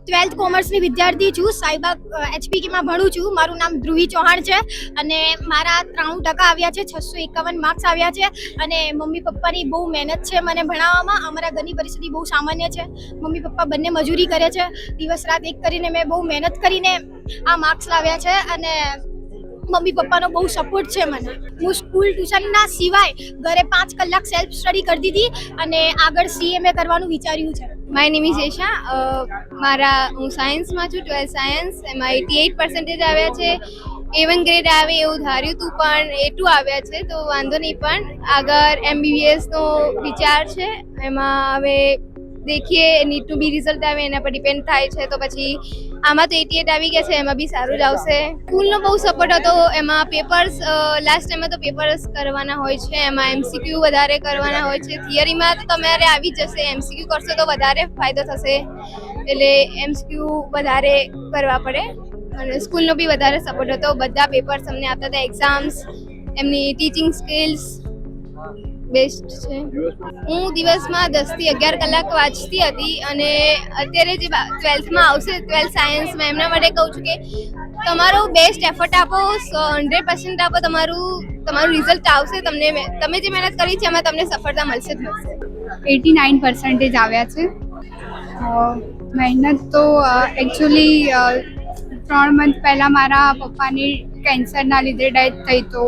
12th કોમર્સની વિદ્યાર્થી છું. સાઈબાગ HPKમાં ભણું છું. મારું નામ ધ્રુવી ચૌહાણ છે અને મારા 93% આવ્યા છે. 651 માર્ક્સ આવ્યા છે અને મમ્મી પપ્પાની બહુ મહેનત છે મને ભણાવવામાં. અમારા ઘરની પરિસ્થિતિ બહુ સામાન્ય છે. મમ્મી પપ્પા બંને મજૂરી કરે છે. દિવસ રાત એક કરીને મેં બહુ મહેનત કરીને આ માર્ક્સ લાવ્યા છે અને મમ્મી પપ્પાનો બહુ સપોર્ટ છે મને. હું સ્કૂલ ટ્યુશનના સિવાય ઘરે 5 કલાક સેલ્ફ સ્ટડી કરતી હતી અને આગળ CMA કરવાનું વિચાર્યું છે. My name is Esha. હું સાયન્સમાં છું, 12th સાયન્સ. એમાં 88% આવ્યા છે. A1 ગ્રેડ આવે એવું ધાર્યું હતું પણ A2 આવ્યા છે તો વાંધો નહીં. પણ આગળ MBBS નો વિચાર છે. એમાં હવે દેખીએ, નીડ ટુ બી રિઝલ્ટ આવે એના પર ડિપેન્ડ થાય છે. તો પછી આમાં તો 88 આવી ગયા છે, એમાં બી સારું જ આવશે. સ્કૂલનો બહુ સપોર્ટ હતો. એમાં પેપર્સ લાસ્ટ ટાઈમમાં તો પેપર્સ કરવાના હોય છે. એમાં MCQ વધારે કરવાના હોય છે. થિયરીમાં તો તમારે આવી જશે, MCQ કરશો તો વધારે ફાયદો થશે. એટલે MCQ વધારે કરવા પડે અને સ્કૂલનો બી વધારે સપોર્ટ હતો. બધા પેપર્સ અમને આપતા હતા. એક્ઝામ્સ, એમની ટીચિંગ સ્કિલ્સ બેસ્ટ છે. હું દિવસમાં 10 થી 11 કલાક વાંચતી હતી અને અત્યારે જે 12thમાં આવશે, 12th સાયન્સમાં, એમના માટે કહું છું કે તમારો બેસ્ટ એફર્ટ આપો, 100% આપો. તમારું રિઝલ્ટ આવશે. તમે જે મહેનત કરી છે એમાં તમને સફળતા મળશે જ મળશે. 89% આવ્યા છે. મહેનત તો એકચ્યુઅલી 3 મંથ પહેલાં મારા પપ્પાની કેન્સરના લીધે ડેથ થઈ. તો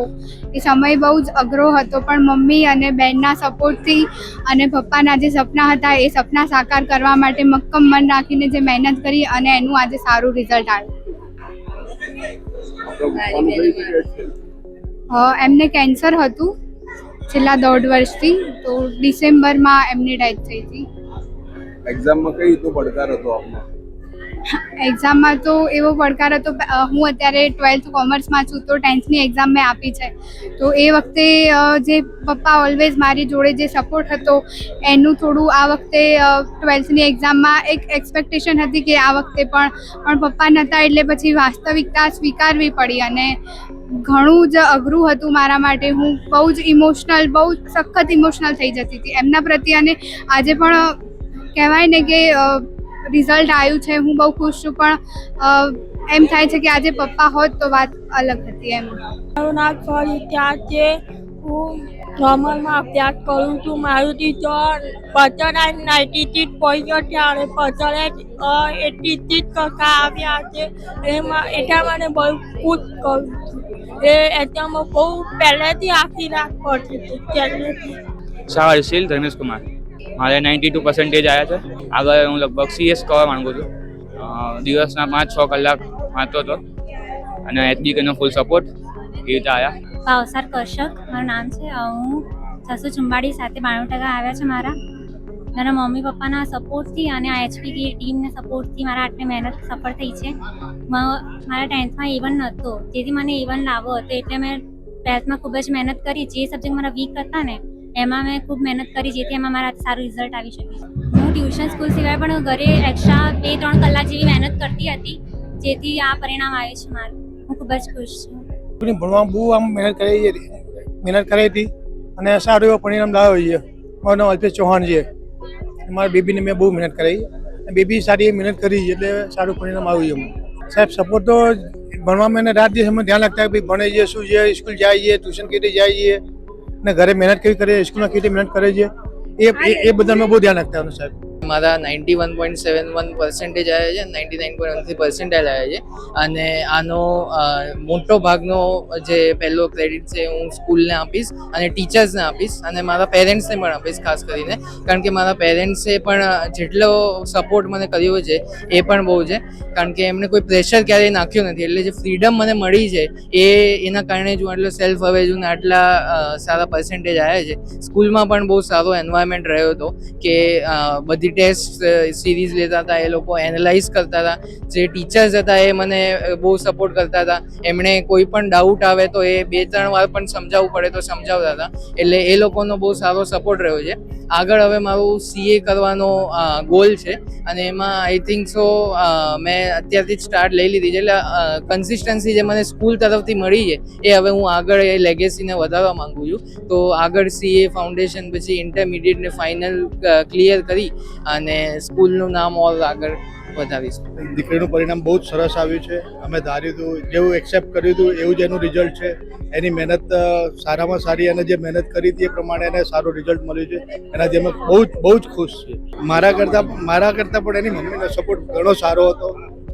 એ સમય બહુ જ અઘરો હતો પણ મમ્મી અને બહેનના સપોર્ટથી અને પપ્પાના જે સપના હતા એ સપના સાકાર કરવા માટે મક્કમ મન રાખીને જે મહેનત કરી અને એનું આજે સારું રિઝલ્ટ આવ્યું. એમને કેન્સર હતું છેલ્લા 1.5 વર્ષથી. તો ડિસેમ્બરમાં એમની ડેથ થઈ હતી. એક્ઝામમાં કઈ રીતનો પડકાર હતો આપને? એક્ઝામમાં તો એવો પડકાર હતો. હું અત્યારે 12th કોમર્સમાં છું તો 10thની એક્ઝામ મેં આપી છે. તો એ વખતે જે પપ્પા ઓલવેઝ મારી જોડે જે સપોર્ટ હતો એનું થોડું આ વખતે 12thની એક્ઝામમાં એક એક્સપેક્ટેશન હતી કે આ વખતે પણ પપ્પા નહોતા એટલે પછી વાસ્તવિકતા સ્વીકારવી પડી અને ઘણું જ અઘરું હતું મારા માટે. હું બહુ જ ઇમોશનલ, બહુ સખત ઇમોશનલ થઈ જતી હતી એમના પ્રત્યે અને આજે પણ કહેવાય ને કે રિઝલ્ટ આવ્યું છે. હું બહુ ખુશ છું પણ એમ થાય છે કે આજે પપ્પા હોત તો વાત અલગ હતી એમ. મારું નામ ત્યાં છે. હું કોમર્સમાં અભ્યાસ કરું છું. મારું ટીચર 96 પોઈન્ટ છે અને 86% આવ્યા છે. એટલા મને બહુ ખુશ કરું છું. એ એક્ઝામમાં બહુ પહેલેથી આખી રાત પડતી હતી પહેલેથી. શાહ હર્ષિલ ધર્મેશ કુમાર. મારે 92% આવ્યા છે. આગળ હું લગભગ CS કરવા માંગુ છું. દિવસના 5-6 કલાક વાંચતો હતો અને HBKનો ફૂલ સપોર્ટ એ રીતે આવ્યા. ભાવસાર કશ્યપ મારું નામ છે. હું 644 સાથે 92% આવ્યા છે મારા મમ્મી પપ્પાના સપોર્ટથી અને આ HBK ટીમના સપોર્ટથી મારા આટલી મહેનત સફળ થઈ છે. મારા 10thમાં A1 નહોતો, જેથી મને A1 લાવવો હતો એટલે મેં 12thમાં ખૂબ જ મહેનત કરી. જે સબ્જેક્ટ મારા વીક હતા ને એમાં મેં ખૂબ મહેનત કરી જેથી એમાં મારા સારું રિઝલ્ટ આવી શકે. હું ટ્યુશન સ્કૂલ સિવાય પણ ઘરે એક્સ્ટ્રા 2-3 કલાક જેવી મહેનત કરતી હતી જેથી આ પરિણામ આવ્યું છે મારું. હું ખૂબ જ ખુશ છું. ભણવામાં બહુ મહેનત કરી હતી અને સારું એવો પરિણામ લાવ્યો છે. મારું નામ અલ્પેશ ચૌહાણ છે. મારા બેબીને મેં બહુ મહેનત કરી. બેબી સારી મહેનત કરી એટલે સારું પરિણામ આવ્યું છે. સાહેબ સપોર્ટ તો ભણવામાં એને રાત દિવસ અમે ધ્યાન રાખતા ભાઈ ભણે છે, શું છે, સ્કૂલ જાય છે, ટ્યુશન કેવી રીતે જાય છે અને ઘરે મહેનત કેવી કરે, સ્કૂલમાં કેવી રીતે મહેનત કરે છે એ બધા મેં બહુ ધ્યાન રાખતા સાહેબ. મારા 91.71% આવ્યા છે, 99.13% આવ્યા છે અને આનો મોટો ભાગનો જે પહેલો ક્રેડિટ છે હું સ્કૂલને આપીશ અને ટીચર્સને આપીશ અને મારા પેરેન્ટ્સને પણ આપીશ ખાસ કરીને. કારણ કે મારા પેરેન્ટ્સે પણ જેટલો સપોર્ટ મને કર્યો છે એ પણ બહુ છે. કારણ કે એમણે કોઈ પ્રેશર ક્યારેય નાખ્યું નથી. એટલે જે ફ્રીડમ મને મળી છે એના કારણે જ હું આટલો સેલ્ફ અવેર છું ને આટલા સારા પર્સન્ટેજ આવ્યા છે. સ્કૂલમાં પણ બહુ સારો એન્વાયરમેન્ટ રહ્યો હતો કે બધી ટેસ્ટ સિરીઝ લેતા હતા, એ લોકો એનાલાઇઝ કરતા હતા. જે ટીચર્સ હતા એ મને બહુ સપોર્ટ કરતા હતા. એમણે કોઈ પણ ડાઉટ આવે તો એ 2-3 વાર પણ સમજાવવું પડે તો સમજાવતા હતા. એટલે એ લોકોનો બહુ સારો સપોર્ટ રહ્યો છે. આગળ હવે મારું CA કરવાનો ગોલ છે અને એમાં આઈ થિંક સો મેં અત્યારથી જ સ્ટાર્ટ લઈ લીધી છે. એટલે કન્સિસ્ટન્સી જે મને સ્કૂલ તરફથી મળી છે એ હવે હું આગળ એ લેગેસીને વધારવા માંગુ છું. તો આગળ CA ફાઉન્ડેશન પછી ઇન્ટરમીડિયેટ ને ફાઇનલ ક્લિયર કરી અને સ્કૂલનું નામ ઓર આગળ વધાવીશું. દીકરીનું પરિણામ બહુ જ સરસ આવ્યું છે. અમે ધાર્યું હતું, જેવું એક્સેપ્ટ કર્યું હતું એવું જ એનું રિઝલ્ટ છે. એની મહેનત સારામાં સારી અને જે મહેનત કરી હતી એ પ્રમાણે એને સારું રિઝલ્ટ મળ્યું છે. એનાથી અમે બહુ જ ખુશ છીએ. મારા કરતાં પણ એની મમ્મીનો સપોર્ટ ઘણો સારો હતો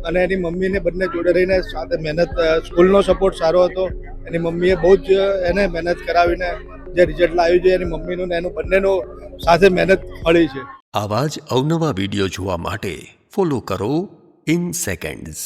અને એની મમ્મીને બંને જોડે રહીને સાથે મહેનત, સ્કૂલનો સપોર્ટ સારો હતો. એની મમ્મીએ બહુ જ એને મહેનત કરાવીને જે રિઝલ્ટ લાવ્યું છે એની મમ્મીનું ને એનું બંનેનું સાથે મહેનત મળી છે. આવા જ અવનવા વિડીયો જોવા માટે ફોલો કરો ઇન સેકન્ડ્સ.